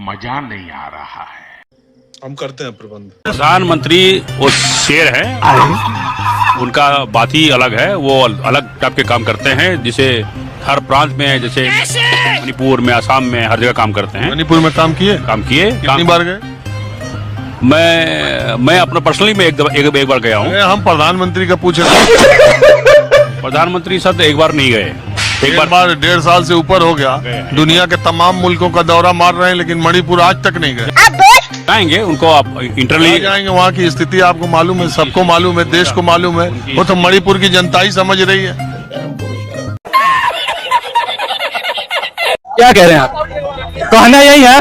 मजा नहीं आ रहा है। हम करते हैं प्रबंध। प्रधानमंत्री वो शेर है, उनका बात ही अलग है। वो अलग टाइप के काम करते हैं, जिसे हर प्रांत में, जैसे मणिपुर में, असम में, हर जगह काम करते हैं। मणिपुर में काम किए? कितनी बार गए? मैं अपना पर्सनली में एक बार गया हूँ। हम प्रधानमंत्री का पूछे। प्रधानमंत्री साथ एक बार नहीं गए। एक बार 1.5 साल से ऊपर हो गया। दुनिया के तमाम मुल्कों का दौरा मार रहे हैं, लेकिन मणिपुर आज तक नहीं गए। जाएंगे, उनको आप इंटरली जाएंगे। वहाँ की स्थिति आपको मालूम है, सबको मालूम है, देश को मालूम है। वो तो मणिपुर की जनता ही समझ रही है। क्या कह रहे हैं आप? कहना यही है,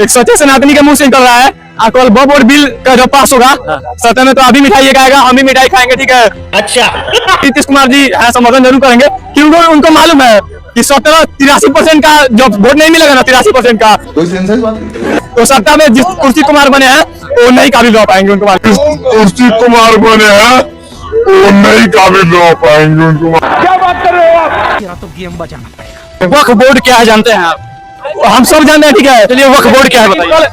एक सच्चे सनातनी के मुंह से निकल रहा है। कल बॉब और बिल का जब पास होगा सत्य में, तो अभी मिठाई खाएगा, हम भी मिठाई खाएंगे, ठीक है? अच्छा। नीतीश कुमार जी समर्थन जरूर करेंगे, क्योंकि उनको मालूम है कि 83% का जब वोट नहीं मिलेगा ना, 83% का, तो सत्ता में जिस कुर्सी कुमार बने हैं वो नहीं काबिल रह पाएंगे। उनको कुर्सी कुमार बने हैं वो नहीं काबिल रह पाएंगे। उनको क्या बात कर रहे हो आप? तो गेम बचाना पड़ेगा। वक्फ बोर्ड क्या है जानते हैं आप? हम सब जानते हैं, ठीक है? चलिए वक्फ बोर्ड क्या है बताइए।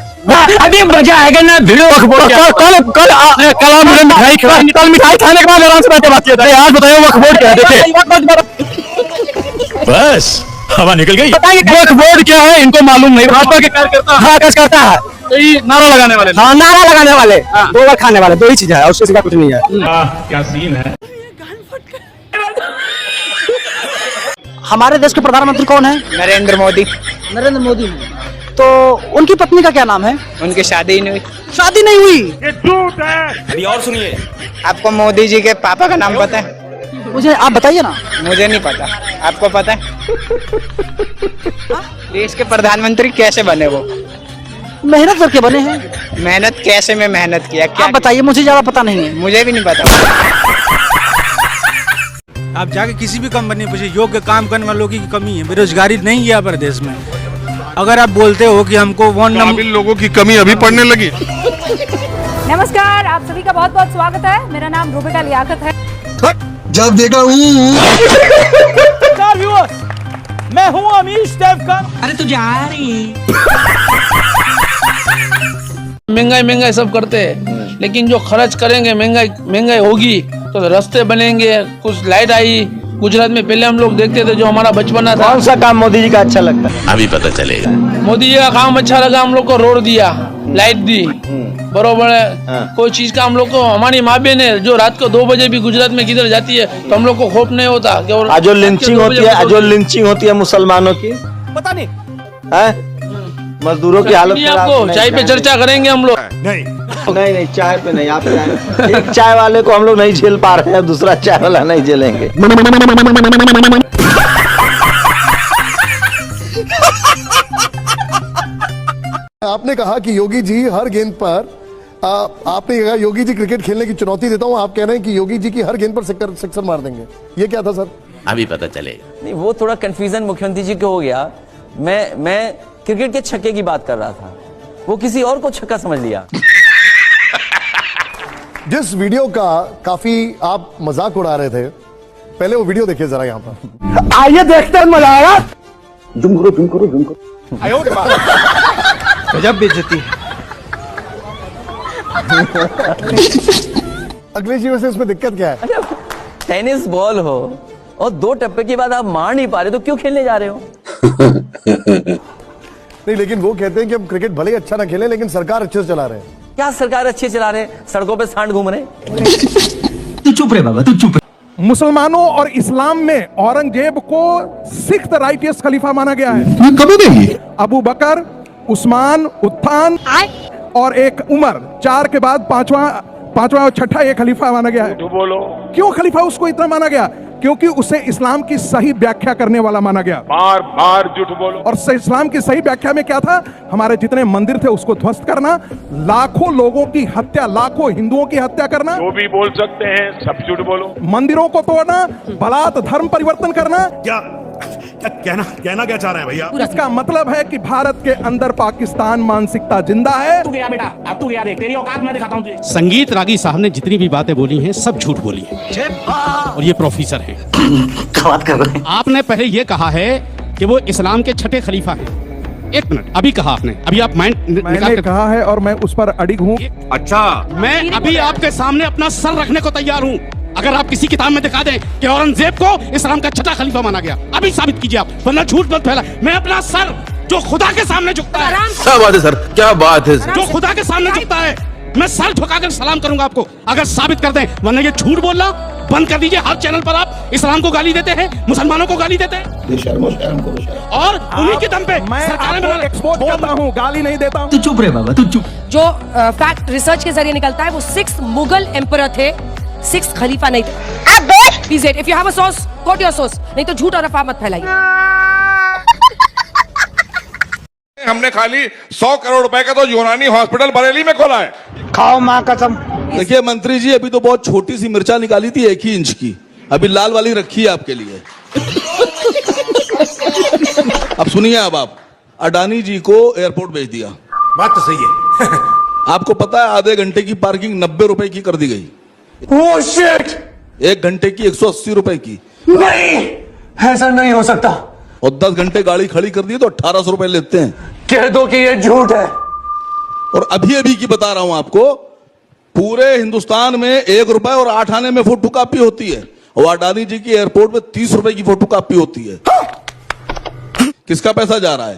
अभी मजा आएगा ना वीडियो। वक्फ बोर्ड कल मिठाई खाने के बाद आराम से बैठे बात किया था। आज बताइए वक्फ बोर्ड क्या है? देखिए बस हवा निकल गई। वक्फ बोर्ड क्या है इनको मालूम नहीं। भाजपा के कार्यकर्ता है, नारा लगाने वाले। हाँ, नारा लगाने वाले, गोबर खाने वाले, दो ही चीज है, उसके सिवा कुछ नहीं है। क्या सीन है। हमारे देश के प्रधानमंत्री कौन है? नरेंद्र मोदी। नरेंद्र मोदी। तो उनकी पत्नी का क्या नाम है? उनकी शादी ही नहीं हुई। शादी नहीं हुई? ये झूठ है। अभी और सुनिए। आपको मोदी जी के पापा का नाम पता है? मुझे आप बताइए ना। मुझे नहीं पता, आपको पता है? देश के प्रधानमंत्री कैसे बने वो? मेहनत करके बने हैं। मेहनत कैसे में मेहनत किया? क्या आप बताइए, मुझे ज्यादा पता नहीं है। मुझे भी नहीं पता। आप जाके किसी भी कंपनी में पूछिए, योग्य काम करने वालों की कमी है, बेरोजगारी नहीं है यहाँ पर देश में। अगर आप बोलते हो कि हमको लोगों की कमी अभी पड़ने लगी। नमस्कार, आप सभी का बहुत बहुत स्वागत है। मेरा नाम रूबिका लियाकत है। जब देखा मैं हूँ अमीश देवगन। अरे तू जा रही। महंगाई सब करते हैं, लेकिन जो खर्च करेंगे महंगाई होगी तो रास्ते बनेंगे, कुछ लाइट आई। गुजरात में पहले हम लोग देखते थे, जो हमारा बचपना था। कौन सा काम मोदी जी का अच्छा लगता है? अभी पता चलेगा। मोदी जी का काम अच्छा लगा, हम लोग को रोड दिया, लाइट दी, बरोबर है। कोई चीज का हम लोग को, हमारी माँ बहन है जो रात को 2 बजे भी गुजरात में किधर जाती है तो हम लोग को खौफ नहीं होता। जो लिंचिंग होती है मुसलमानों की, पता नहीं है? मजदूरों की हालत आपको चाय पे चर्चा करेंगे हम लोग। नहीं, चाय पे नहीं। आप एक चाय वाले को हम लोग नहीं झेल पा रहे हैं, दूसरा चाय वाला नहीं झेलेंगे। आपने कहा कि योगी जी हर गेंद पर आपने कहा योगी जी क्रिकेट खेलने की चुनौती देता हूं, आप कह रहे हैं कि योगी जी की हर गेंद पर सिक्सर मार देंगे। ये क्या था सर? अभी पता चलेगा। नहीं, वो थोड़ा कंफ्यूजन मुख्यमंत्री जी को हो गया। मैं क्रिकेट के छक्के की बात कर रहा था, वो किसी और को छक्का समझ लिया। जिस वीडियो का काफी आप मजाक उड़ा रहे थे, पहले वो वीडियो देखिए जरा यहाँ पर। आइए देखते हैं, मजा आएगा। जुम करो। गजब बेइज्जती है। अखिलेश जी, वैसे इसमें दिक्कत क्या है? टेनिस बॉल हो और 2 टप्पे के बाद आप मार नहीं पा रहे तो क्यों खेलने जा रहे हो? नहीं, लेकिन वो कहते हैं कि हम क्रिकेट भले ही अच्छा ना खेलें, लेकिन सरकार अच्छे से चला रहे हैं। क्या सरकार अच्छी चला रहे हैं? सड़कों पे सांड घूम रहे। तू चुप रहे बाबा, तू चुप। मुसलमानों और इस्लाम में औरंगजेब को 6th राइटियस्ट खलीफा माना गया है। कब देंगे? अबू बकर, उस्मान, उत्थान और एक उमर, 4 के बाद पांचवा और छठा एक खलीफा माना गया है। बोलो क्यों खलीफा उसको इतना माना गया? क्योंकि उसे इस्लाम की सही व्याख्या करने वाला माना गया। बार झूठ बोलो। और इस्लाम की सही व्याख्या में क्या था? हमारे जितने मंदिर थे उसको ध्वस्त करना, लाखों लोगों की हत्या, लाखों हिंदुओं की हत्या करना। जो भी बोल सकते हैं सब झूठ बोलो। मंदिरों को तोड़ना, बलात् धर्म परिवर्तन करना। कहना क्या चाह रहे हैं भैया? इसका मतलब है कि भारत के अंदर पाकिस्तान मानसिकता जिंदा है। तू गया बेटा, अब तू गया, देख तेरी औकात मैं दिखाता हूं तुझे। संगीत रागी साहब ने जितनी भी बातें बोली हैं सब झूठ बोली है, और ये प्रोफेसर हैं। क्या बात कर रहे हैं? आपने पहले ये कहा है कि वो इस्लाम के छठे खलीफा हैं, एक मिनट, अभी कहा आपने, अभी आप माइंड मैंने कहा है और मैं उस पर अडिग हूँ। अच्छा, मैं अभी आपके सामने अपना सर रखने को तैयार हूँ। अगर आप किसी किताब में दिखा दें कि औरंगजेब को इस्लाम का छठा खलीफा माना गया, अभी साबित कीजिए आप, वरना झूठ मत फैला। मैं अपना सर जो खुदा के सामने झुकता है, क्या बात है सर, क्या बात है जो खुदा के सामने झुकता है, मैं सर झुकाकर सलाम करूंगा आपको, अगर साबित कर दें। वरना ये झूठ बोलना बंद कर दीजिए। हर चैनल पर आप इस्लाम को गाली देते हैं, मुसलमानों को गाली देते हैं, और उन्हीं के दम पे मैं सरकारें एक्सपोर्ट करता हूँ, गाली नहीं देता हूँ। तू चुप रे बाबा, तू चुप। जो फैक्ट रिसर्च के जरिए निकलता है वो 6 मुगल एम्परर थे, 6 खलीफा नहीं थे। Please if you have a source, quote your source, नहीं तो झूठ और अफवाह मत फैलाइए। हमने खाली 100 करोड़ रुपए का तो यूनानी हॉस्पिटल बरेली में खोला है। खाओ माँ कसम। देखिए मंत्री जी, अभी तो बहुत छोटी सी मिर्चा निकाली थी 1 ही इंच की, अभी लाल वाली रखी है आपके लिए। अब सुनिए, अब आप अडानी जी को एयरपोर्ट भेज दिया। बात तो सही है। आपको पता है आधे घंटे की पार्किंग 90 रुपए की कर दी गई। ओह शिट, 1 घंटे की 180 रुपए की। नहीं, ऐसा नहीं हो सकता। और 10 घंटे गाड़ी खड़ी कर दी तो 1800 रुपए लेते हैं। कह दो कि ये झूठ है। और अभी अभी की बता रहा हूं आपको, पूरे हिंदुस्तान में 1 रुपए और 8 आने में फोटो कॉपी होती है, और अडानी जी की एयरपोर्ट में 30 रुपए की फोटो कॉपी होती है। किसका पैसा जा रहा है?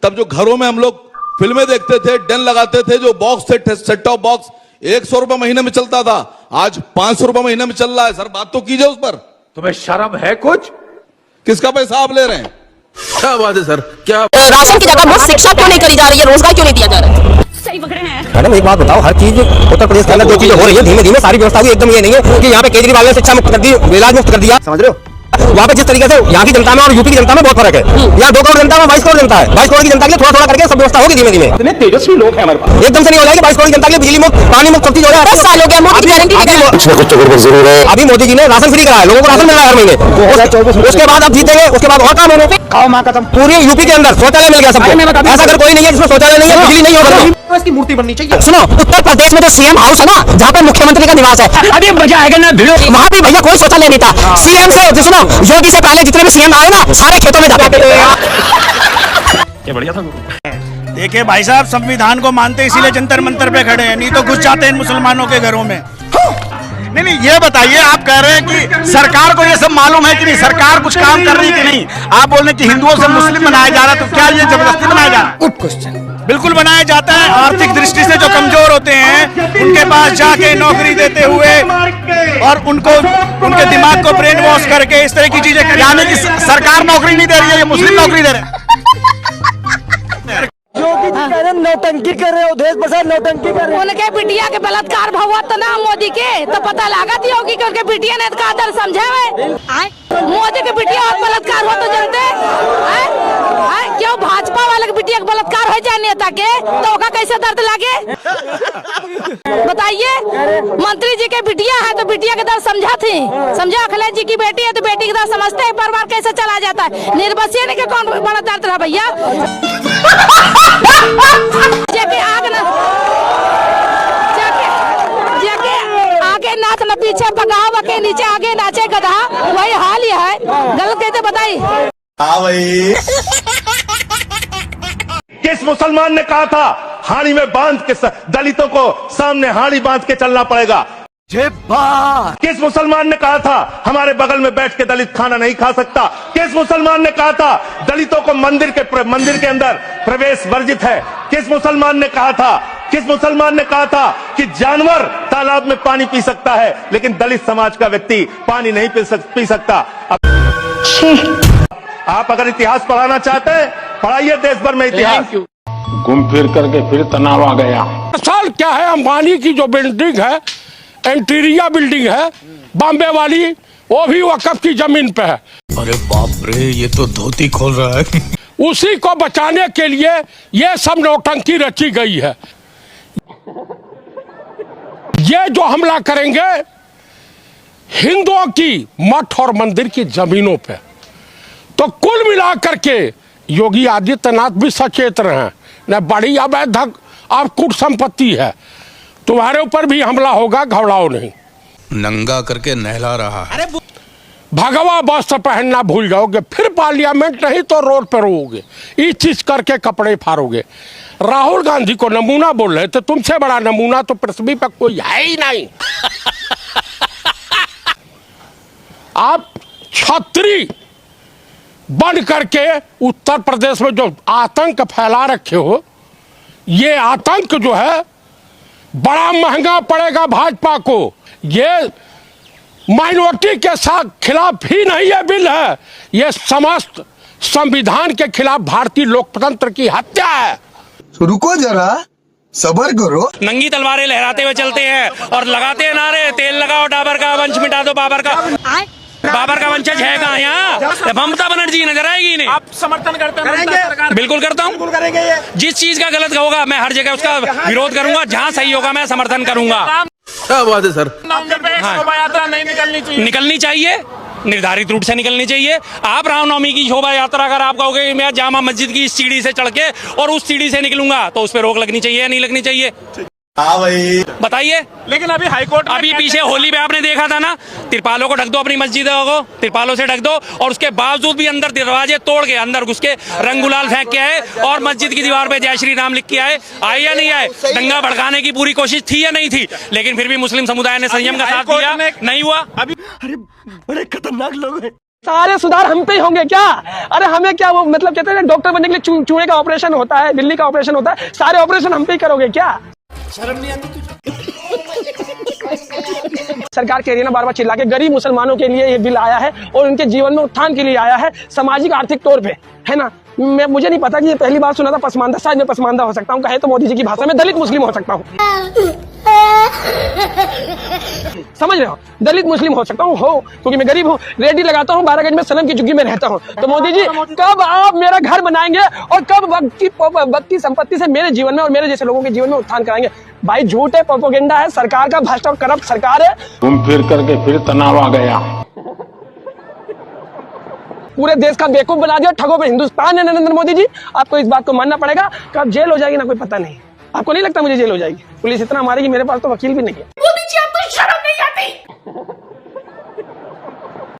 तब जो घरों में हम लोग फिल्में देखते थे, डेन लगाते थे, जो बॉक्स थे, सेट टॉप बॉक्स 100 रुपए महीने में चलता था, आज 500 रुपए महीने में चल रहा है। सर बात तो कीजिए उस पर। तुम्हें शर्म है कुछ? किसका पैसा आप ले रहे हैं? क्या बात है सर, क्या राशन की जगह मुफ्त शिक्षा क्यों नहीं करी जा रही है, रोजगार क्यों नहीं दिया जा रहा है? सही पकड़े हैं मैडम। एक बात बताओ, हर चीज उत्तर प्रदेश के अंदर जो चीजें हो रही है धीमे धीमे सारी व्यवस्था हुई, एकदम ये नहीं है कि यहाँ पे केजरीवाल ने शिक्षा मुक्त कर दी, इलाज मुक्त कर दिया, समझ रहे हो? वहाँ पे जिस तरीके से यहाँ की जनता में और यूपी की जनता में बहुत फर्क है। यहाँ 2 करोड़ जनता में 22 करोड़ जनता है। 22 करोड़ की जनता के लिए थोड़ा थोड़ा करके सब व्यवस्था होगी धीमे धीमे। इतने तेजस्वी लोग हैं हमारे पास, एकदम से नहीं हो जाएगी। 22 करोड़ की जनता के लिए बिजली मुक्त, पानी मुक्त, सब चीज हो जाएगा। 10 साल हो गया, मोदी गारंटी जरूर है। अभी मोदी जी ने राशन फ्री कराया, लोगों को राशन मिल रहा है हर महीने। उसके बाद अब जीतेंगे, उसके बाद और काम होने। खाओ माँ कसम। पूरी यूपी के अंदर शौचालय मिल गया सबको। ऐसा अगर कोई नहीं है जिसमें शौचालय नहीं है, बिजली नहीं होगा, इसकी मूर्ति बननी चाहिए। सुनो, उत्तर प्रदेश में जो सीएम हाउस है ना, जहाँ पे मुख्यमंत्री का निवास है, अभी मजा आएगा ना भिड़ो। वहाँ भी भैया कोई शौचालय नहीं था। सीएम से सुनो, योगी से पहले जितने भी सीएम आए ना, सारे खेतों में जाते थे। क्या बढ़िया था। देखिए भाई साहब, संविधान को मानते इसीलिए जंतर मंतर पे खड़े हैं, नहीं तो घुस जाते हैं मुसलमानों के घरों में। नहीं, ये बताइए, आप कह रहे हैं कि सरकार को ये सब मालूम है कि नहीं, सरकार कुछ काम कर रही है कि नहीं? आप बोल रहे हैं कि हिंदुओं से मुस्लिम बनाया जा रहा है, तो क्या ये जबरदस्ती बनाया जा रहा है? Good question. बिल्कुल बनाया जाता है। आर्थिक दृष्टि से जो कमजोर होते हैं उनके पास जाके नौकरी देते हुए और उनको उनके दिमाग को ब्रेन वॉश करके इस तरह की चीजें, यानी कि सरकार नौकरी नहीं दे रही है, ये मुस्लिम नौकरी दे रहे हैं। नौटंकी कर रहे हो, देश प्रसाद नौटंकी कर रहे हो। उनके बिटिया के बलात्कार भगवत तो ना मोदी के तो पता लागत ही होगी कि उनके बिटिया ने का दर समझा है। मोदी के बिटिया और बलात्कार हो तो जानते हैं क्यों? भाजपा वाले के बिटिया के बलात्कार हो जाए नेता के तो ओका कैसे दर्द लागे बताइए। मंत्री जी के बिटिया है तो बिटिया के दर्द समझा थी, समझा। अखिलेश जी की बेटी है तो बेटी के दर्द समझते हैं, परिवार कैसे चला जाता है। निर्बसिया ने के कौन बड़ा दर्द रहा भैया? जाके आगे नाच न पीछे पकाव के नीचे आगे नाचे गधा, वही हाल ही है। गलत कहते बताइए। किस मुसलमान ने कहा था हाड़ी में बांध के दलितों को सामने हाड़ी बांध के चलना पड़ेगा? किस मुसलमान ने कहा था हमारे बगल में बैठ के दलित खाना नहीं खा सकता? किस मुसलमान ने कहा था दलितों को मंदिर के अंदर प्रवेश वर्जित है? किस मुसलमान ने कहा था? किस मुसलमान ने कहा था कि जानवर तालाब में पानी पी सकता है लेकिन दलित समाज का व्यक्ति पानी नहीं पी सकता? आप अगर इतिहास पढ़ाना चाहते हैं, पढ़ाइए देश भर में इतिहास। घूम फिर करके फिर तनाव आ गया। साल क्या है, अंबानी की जो बिल्डिंग है, एंटीरिया बिल्डिंग है बॉम्बे वाली, वो भी वक़्फ़ की जमीन पे है। अरे बाप रे, ये तो धोती खोल रहा है। उसी को बचाने के लिए ये सब नौटंकी रची गई है। ये जो हमला करेंगे हिंदुओं की मठ और मंदिर की जमीनों पे, तो कुल मिलाकर के योगी आदित्यनाथ भी सचेत रहे। न बड़ी अवैध और कुट संपत्ति है, तुम्हारे ऊपर भी हमला होगा, घबराओ नहीं। नंगा करके नहला रहा है। भगवा वस्त्र पहनना भूल जाओगे, फिर पार्लियामेंट नहीं तो रोड पर रोओगे, इस चीज करके कपड़े फाड़ोगे। राहुल गांधी को नमूना बोल रहे थे, तुमसे बड़ा नमूना तो पृथ्वी पर कोई है ही नहीं। आप छतरी बन करके उत्तर प्रदेश में जो आतंक फैला रखे हो, ये आतंक जो है बड़ा महंगा पड़ेगा भाजपा को। ये माइनॉरिटी के साथ खिलाफ ही नहीं ये बिल है, ये समस्त संविधान के खिलाफ भारतीय लोकतंत्र की हत्या है। रुको जरा, सबर करो। नंगी तलवारें लहराते हुए चलते हैं और लगाते हैं नारे, तेल लगाओ डाबर का, वंश मिटा दो बाबर का। बाबर का वंशज है कहाँ यहाँ? ममता बनर्जी नजर आएगी नहीं। आप समर्थन करते हैं? बिल्कुल करता हूँ। जिस चीज का गलत होगा मैं हर जगह उसका विरोध करूंगा, जहाँ सही होगा मैं समर्थन करूंगा। क्या बात है सर? शोभा यात्रा नहीं निकलनी चाहिए, निर्धारित रूट से निकलनी चाहिए। आप रामनवमी की शोभा यात्रा अगर आप कहोगे मैं जामा मस्जिद की इस सीढ़ी से चढ़ के और उस सीढ़ी से निकलूंगा, तो उस पर रोक लगनी चाहिए या नहीं लगनी चाहिए? हाँ भाई बताइए। लेकिन अभी हाईकोर्ट अभी पीछे होली में आपने देखा था ना, तिरपालों को ढक दो, अपनी मस्जिदों को तिरपालों से ढक दो, और उसके बावजूद भी अंदर दरवाजे तोड़ के अंदर घुस के रंग गुलाल फेंक के आए और मस्जिद की दीवार पे जय श्री राम लिख के आए या नहीं आए? दंगा भड़काने की पूरी कोशिश थी या नहीं थी? लेकिन फिर भी मुस्लिम समुदाय ने संयम का साथ दिया, नहीं हुआ। अभी अरे बड़े खतरनाक लोग हैं। सारे सुधार हम पे ही होंगे क्या? अरे हमें क्या, वो मतलब कहते हैं डॉक्टर बनने के लिए चूहे का ऑपरेशन होता है, बिल्ली का ऑपरेशन होता है, सारे ऑपरेशन हम पे ही करोगे क्या? शर्म नहीं आती तुझे? सरकार कह रही है ना बार बार चिल्ला के, गरीब मुसलमानों के लिए ये बिल आया है और उनके जीवन में उत्थान के लिए आया है, सामाजिक आर्थिक तौर पे, है ना। मुझे नहीं पता कि ये पहली बार सुना था पसमानदा, शायद मैं पसमानदा हो सकता हूँ, कहे तो मोदी जी की भाषा में दलित मुस्लिम हो सकता हूँ। समझ रहे हो? दलित मुस्लिम हो सकता हूँ, क्योंकि मैं गरीब हूँ, रेडी लगाता हूँ, 12 गज में सनम की झुग्गी में रहता हूँ। तो मोदी जी कब आप मेरा घर बनाएंगे और कब वक्त की संपत्ति से मेरे जीवन में और मेरे जैसे लोगों के जीवन में उत्थान कराएंगे? भाई झूठ है, प्रोपेगेंडा है, सरकार का भ्रष्ट और करप्ट सरकार है। घूम फिर करके फिर तनाव आ गया। पूरे देश का बेवकूफ बना दिया, ठगों पे हिंदुस्तान है नरेंद्र मोदी जी। आपको इस बात को मानना पड़ेगा। कब जेल हो जाएगी ना कोई पता नहीं। आपको नहीं लगता मुझे जेल हो जाएगी? पुलिस इतना मारेगी, मेरे पास तो वकील भी नहीं है।